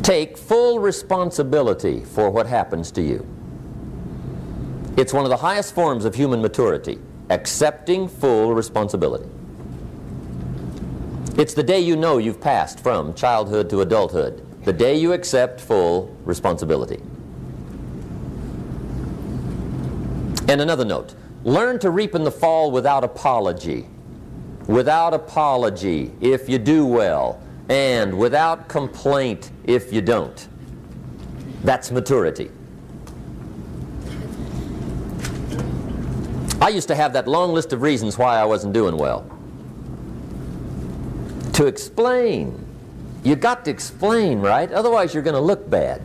Take full responsibility for what happens to you. It's one of the highest forms of human maturity, accepting full responsibility. It's the day you know you've passed from childhood to adulthood, the day you accept full responsibility. And another note, learn to reap in the fall without apology. Without apology if you do well, and without complaint if you don't. That's maturity. I used to have that long list of reasons why I wasn't doing well. To explain. You got to explain, right? Otherwise you're going to look bad.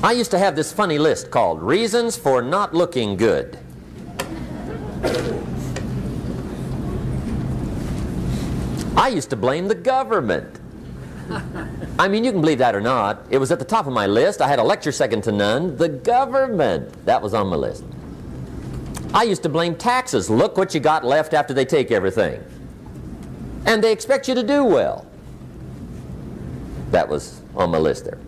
I used to have this funny list called Reasons for Not Looking Good. I used to blame the government. I mean, you can believe that or not. It was at the top of my list. I had a lecture second to none. The government. That was on my list. I used to blame taxes. Look what you got left after they take everything. And they expect you to do well. That was on my list there.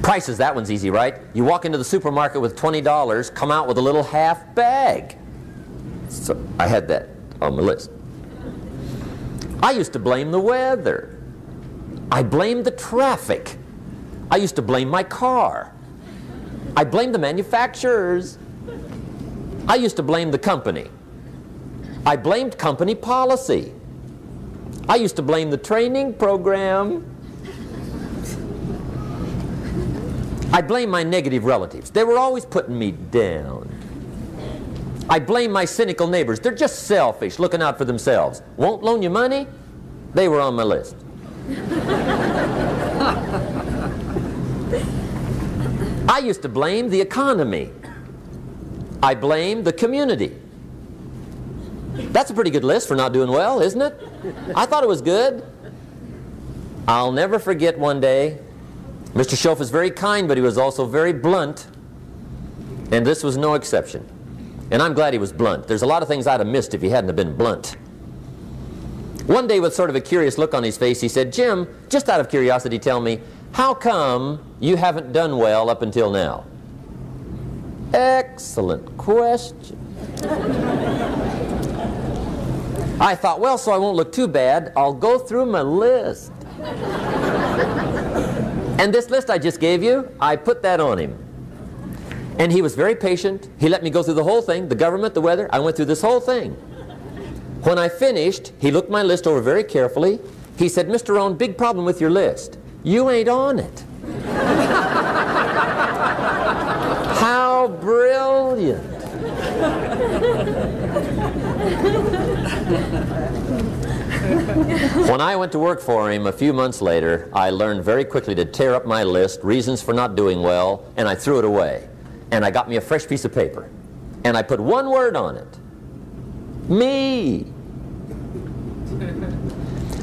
Prices, that one's easy, right? You walk into the supermarket with $20, come out with a little half bag. So I had that on my list. I used to blame the weather. I blamed the traffic. I used to blame my car. I blamed the manufacturers. I used to blame the company. I blamed company policy. I used to blame the training program. I blame my negative relatives. They were always putting me down. I blame my cynical neighbors. They're just selfish, looking out for themselves. Won't loan you money? They were on my list. I used to blame the economy. I blamed the community. That's a pretty good list for not doing well, isn't it? I thought it was good. I'll never forget one day, Mr. Schoaf was very kind, but he was also very blunt. And this was no exception. And I'm glad he was blunt. There's a lot of things I'd have missed if he hadn't have been blunt. One day, with sort of a curious look on his face, he said, "Jim, just out of curiosity, tell me, how come you haven't done well up until now?" Excellent question. I thought, well, so I won't look too bad, I'll go through my list. And this list I just gave you, I put that on him. And he was very patient. He let me go through the whole thing, the government, the weather. I went through this whole thing. When I finished, he looked my list over very carefully. He said, "Mr. Rohn, big problem with your list. You ain't on it." How brilliant. When I went to work for him a few months later, I learned very quickly to tear up my list, reasons for not doing well, and I threw it away. And I got me a fresh piece of paper. And I put one word on it. Me.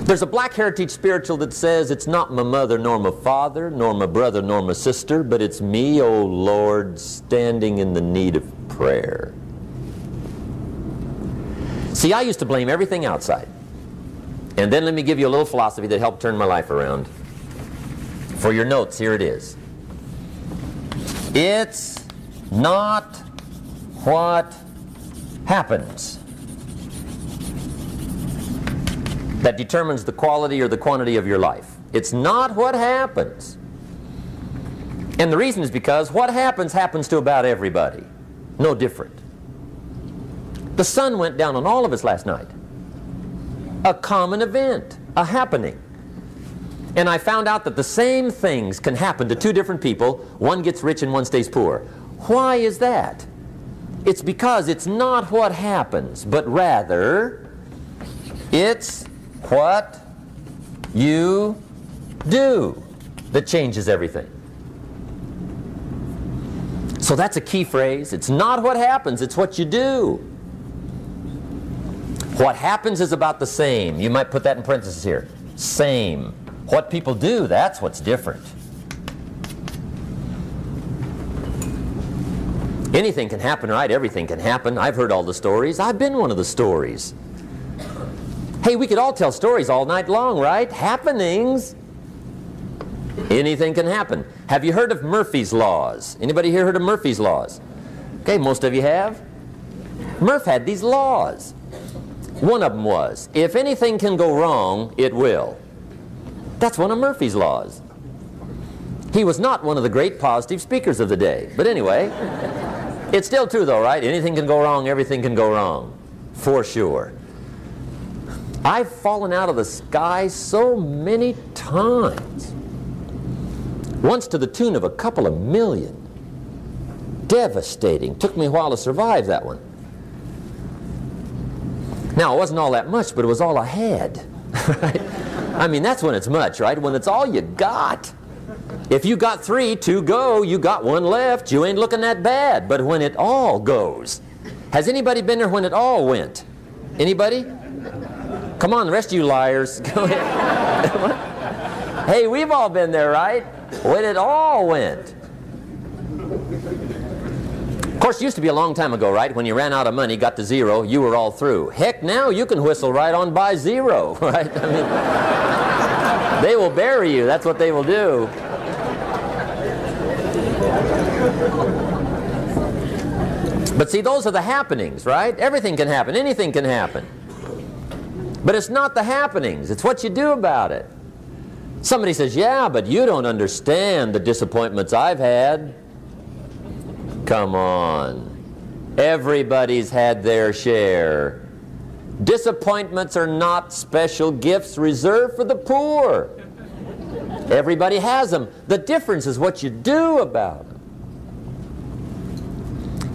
There's a Black Heritage spiritual that says, "It's not my mother nor my father, nor my brother nor my sister, but it's me, O Lord, standing in the need of prayer." See, I used to blame everything outside. And then let me give you a little philosophy that helped turn my life around. For your notes, here it is. It's not what happens that determines the quality or the quantity of your life. It's not what happens. And the reason is because what happens happens to about everybody. No different. The sun went down on all of us last night. A common event, a happening. And I found out that the same things can happen to two different people. One gets rich and one stays poor. Why is that? It's because it's not what happens, but rather it's what you do that changes everything. So that's a key phrase. It's not what happens, it's what you do. What happens is about the same. You might put that in parentheses here. Same. What people do, that's what's different. Anything can happen, right? Everything can happen. I've heard all the stories. I've been one of the stories. Hey, we could all tell stories all night long, right? Happenings. Anything can happen. Have you heard of Murphy's Laws? Anybody here heard of Murphy's Laws? Okay, most of you have. Murph had these laws. One of them was, if anything can go wrong, it will. That's one of Murphy's Laws. He was not one of the great positive speakers of the day. But anyway, it's still true though, right? Anything can go wrong, everything can go wrong. For sure. I've fallen out of the sky so many times. Once to the tune of a couple of million. Devastating. Took me a while to survive that one. Now, it wasn't all that much, but it was all I had. Right? I mean, that's when it's much, right? When it's all you got. If you got 3, 2 go, you got 1 left, you ain't looking that bad. But when it all goes. Has anybody been there when it all went? Anybody? Come on, the rest of you liars. Go ahead. Hey, we've all been there, right? When it all went. Of course, it used to be a long time ago, right? When you ran out of money, got to 0, you were all through. Heck, now you can whistle right on by 0, right? I mean, they will bury you. That's what they will do. But see, those are the happenings, right? Everything can happen. Anything can happen. But it's not the happenings. It's what you do about it. Somebody says, yeah, but you don't understand the disappointments I've had. Come on. Everybody's had their share. Disappointments are not special gifts reserved for the poor. Everybody has them. The difference is what you do about them.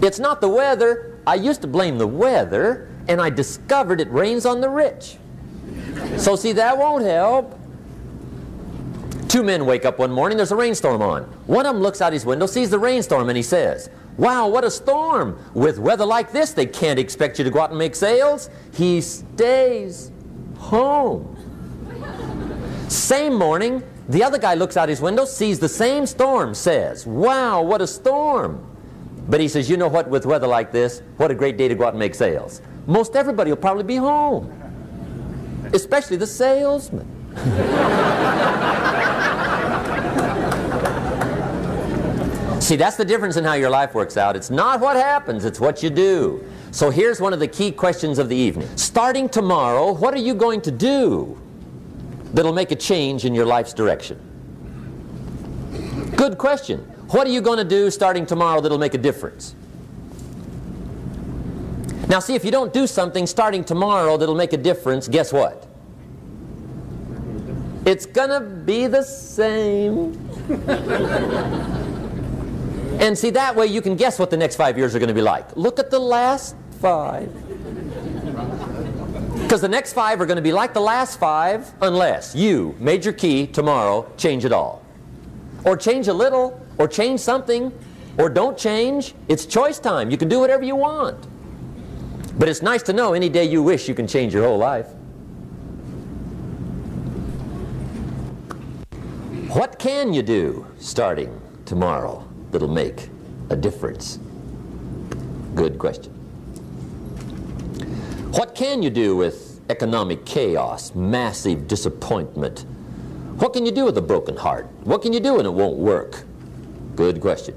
It's not the weather. I used to blame the weather, and I discovered it rains on the rich. So see, that won't help. 2 men wake up one morning, there's a rainstorm on. One of them looks out his window, sees the rainstorm, and he says, wow, what a storm. With weather like this, they can't expect you to go out and make sales. He stays home. Same morning, the other guy looks out his window, sees the same storm, says, wow, what a storm. But he says, you know what, with weather like this, what a great day to go out and make sales. Most everybody will probably be home, especially the salesman. See, that's the difference in how your life works out. It's not what happens, it's what you do. So here's one of the key questions of the evening. Starting tomorrow, what are you going to do that'll make a change in your life's direction? Good question. What are you going to do starting tomorrow that'll make a difference? Now see, if you don't do something starting tomorrow that'll make a difference, guess what? It's gonna be the same. And see, that way you can guess what the next 5 years are going to be like. Look at the last 5. Because the next 5 are going to be like the last 5 unless you, major key, tomorrow, change it all. Or change a little, or change something, or don't change. It's choice time. You can do whatever you want. But it's nice to know any day you wish you can change your whole life. What can you do starting tomorrow that'll make a difference? Good question. What can you do with economic chaos, massive disappointment? What can you do with a broken heart? What can you do when it won't work? Good question.